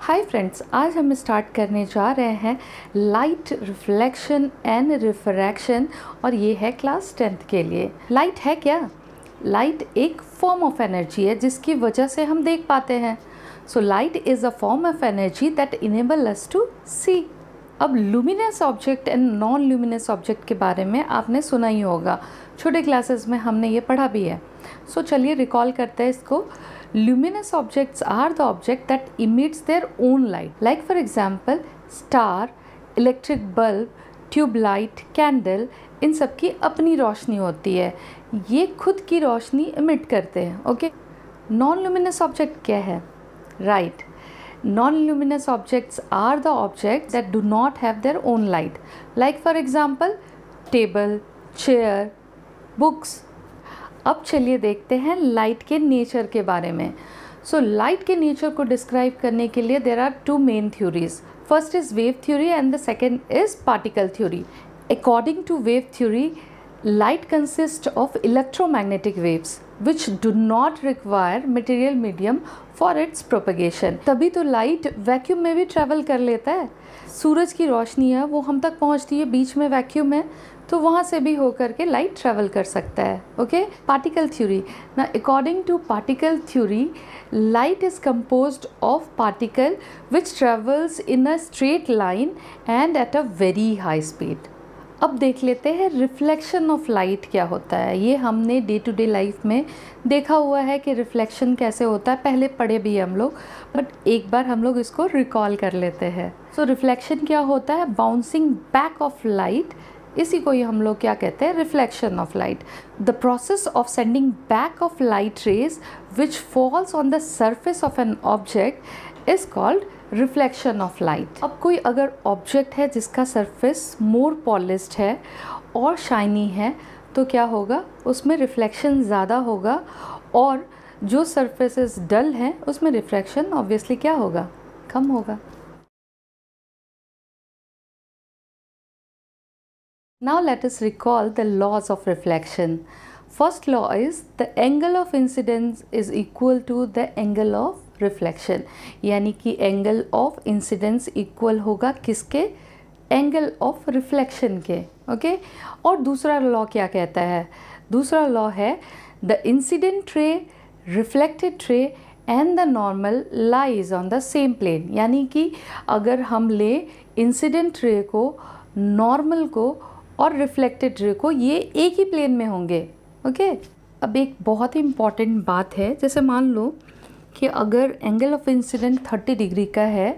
Hi friends, आज हम start करने जा रहे हैं लाइट रिफ्लेक्शन एंड रिफ्रैक्शन और ये है क्लास 10th के लिए। लाइट है क्या? लाइट एक फॉर्म ऑफ एनर्जी है जिसकी वजह से हम देख पाते हैं। So light is a form of energy that enable us to see. अब luminous object and non luminous object के बारे में आपने सुना ही होगा, छोटे क्लासेस में हमने ये पढ़ा भी है। सो चलिए रिकॉल करते हैं इसको। Luminous objects are the object that emits their own light. Like for example, star, electric bulb, tube light, candle, इन सब की अपनी रोशनी होती है, ये खुद की रोशनी इमिट करते हैं। ओके, नॉन ल्यूमिनस ऑब्जेक्ट क्या है? Right, non luminous objects are the objects that do not have their own light. Like for example table, chair, books. अब चलिए देखते हैं लाइट के नेचर के बारे में। सो लाइट के नेचर को डिस्क्राइब करने के लिए there are two main theories. First is wave theory and the second is particle theory. According to wave theory, light consists of electromagnetic waves which do not require material medium for its propagation. तभी तो light vacuum में भी travel कर लेता है। सूरज की रोशनी है वो हम तक पहुंचती है, बीच में वैक्यूम है तो वहाँ से भी होकर के लाइट ट्रैवल कर सकता है। Okay, particle theory. ना according to particle theory, light is composed of particle which travels in a straight line and at a very high speed. अब देख लेते हैं रिफ्लेक्शन ऑफ लाइट क्या होता है। ये हमने डे टू डे लाइफ में देखा हुआ है कि रिफ्लेक्शन कैसे होता है, पहले पढ़े भी हम लोग, बट एक बार हम लोग इसको रिकॉल कर लेते हैं। सो रिफ्लेक्शन क्या होता है? बाउंसिंग बैक ऑफ लाइट, इसी को ही हम लोग क्या कहते हैं? Reflection of light. The process of sending back of light rays which falls on the surface of an object is called reflection of light. अब कोई अगर ऑब्जेक्ट है जिसका सरफेस मोर पॉलिश्ड है और शाइनी है तो क्या होगा? उसमें रिफ्लेक्शन ज़्यादा होगा, और जो सरफेसेस डल हैं उसमें रिफ्लेक्शन ऑब्वियसली क्या होगा? कम होगा। Now let us recall the laws of reflection. First law is the angle of incidence is equal to the angle of reflection. यानी कि angle of incidence equal होगा किसके? angle of reflection के। Okay, और दूसरा लॉ क्या कहता है? दूसरा लॉ है the incident ray, reflected ray and the normal lies on the same plane. यानी कि अगर हम ले incident ray को, normal को और रिफ्लेक्टेड रे को, ये एक ही प्लेन में होंगे। ओके, अब एक बहुत ही इम्पॉर्टेंट बात है, जैसे मान लो कि अगर एंगल ऑफ इंसिडेंट 30 डिग्री का है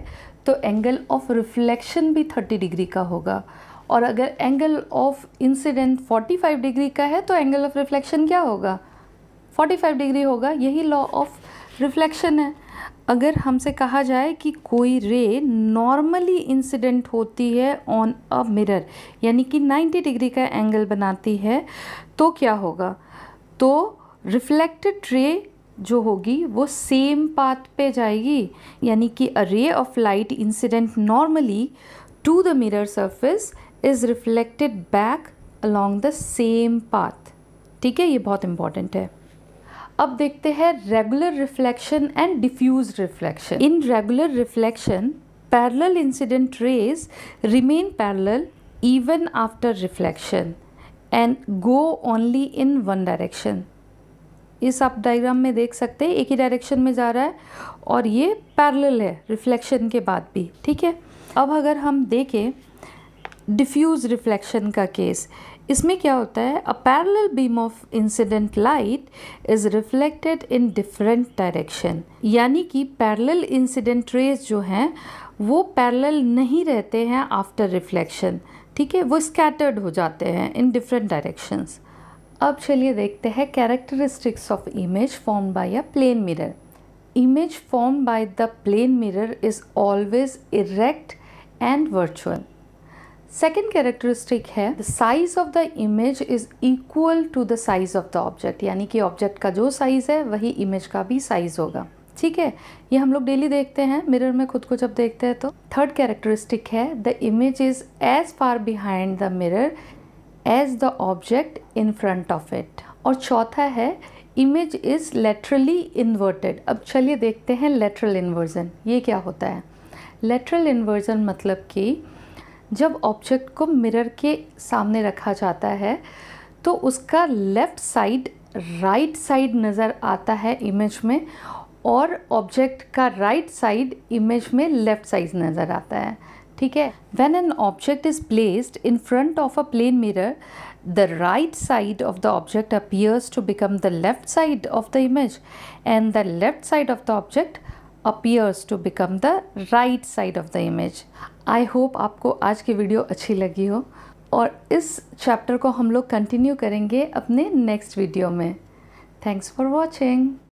तो एंगल ऑफ रिफ्लेक्शन भी 30 डिग्री का होगा, और अगर एंगल ऑफ इंसिडेंट 45 डिग्री का है तो एंगल ऑफ रिफ्लेक्शन क्या होगा? 45 डिग्री होगा। यही लॉ ऑफ रिफ्लेक्शन है। अगर हमसे कहा जाए कि कोई रे नॉर्मली इंसिडेंट होती है ऑन अ मिरर, यानी कि 90 डिग्री का एंगल बनाती है, तो क्या होगा? तो रिफ्लेक्टेड रे जो होगी वो सेम पाथ पे जाएगी, यानी कि a ray of light incident normally to the mirror surface is reflected back along the same path. ठीक है, ये बहुत इंपॉर्टेंट है। अब देखते हैं regular reflection and diffuse reflection. In regular reflection, parallel incident rays remain parallel even after reflection and go only in one direction. इस आप डायग्राम में देख सकते हैं, एक ही डायरेक्शन में जा रहा है और ये पैरेलल है रिफ्लेक्शन के बाद भी। ठीक है, अब अगर हम देखें डिफ्यूज रिफ्लेक्शन का केस, इसमें क्या होता है? A parallel beam of incident light is reflected in different direction. यानी कि पैरेलल इंसिडेंट रेज जो हैं वो पैरेलल नहीं रहते हैं आफ्टर रिफ्लेक्शन। ठीक है, वो स्कैटर्ड हो जाते हैं इन डिफरेंट डायरेक्शंस। अब चलिए देखते हैं characteristics of image formed by a plane mirror. Image formed by the plane mirror is always erect and virtual. Second characteristic है the size of the image is equal to the size of the object, यानी कि object का जो size है वही image का भी size होगा। ठीक है, ये हम लोग डेली देखते हैं मिरर में खुद को जब देखते हैं तो। थर्ड कैरेक्टरिस्टिक है the image is as far behind the mirror as the object in front of it. और चौथा है इमेज इज़ लेटरली इन्वर्टेड। अब चलिए देखते हैं लेटरल इन्वर्जन, ये क्या होता है। लेटरल इन्वर्जन मतलब कि जब ऑब्जेक्ट को मिरर के सामने रखा जाता है तो उसका लेफ़्ट साइड राइट साइड नज़र आता है इमेज में, और ऑब्जेक्ट का राइट साइड इमेज में लेफ़्ट साइड नज़र आता है। ठीक है। When an object is placed in front of a plane mirror, the right side of the object appears to become the left side of the image and the left side of the object appears to become the right side of the image. I hope आपको आज की video अच्छी लगी हो और इस chapter को हम लोग कंटिन्यू करेंगे अपने नेक्स्ट वीडियो में। Thanks for watching.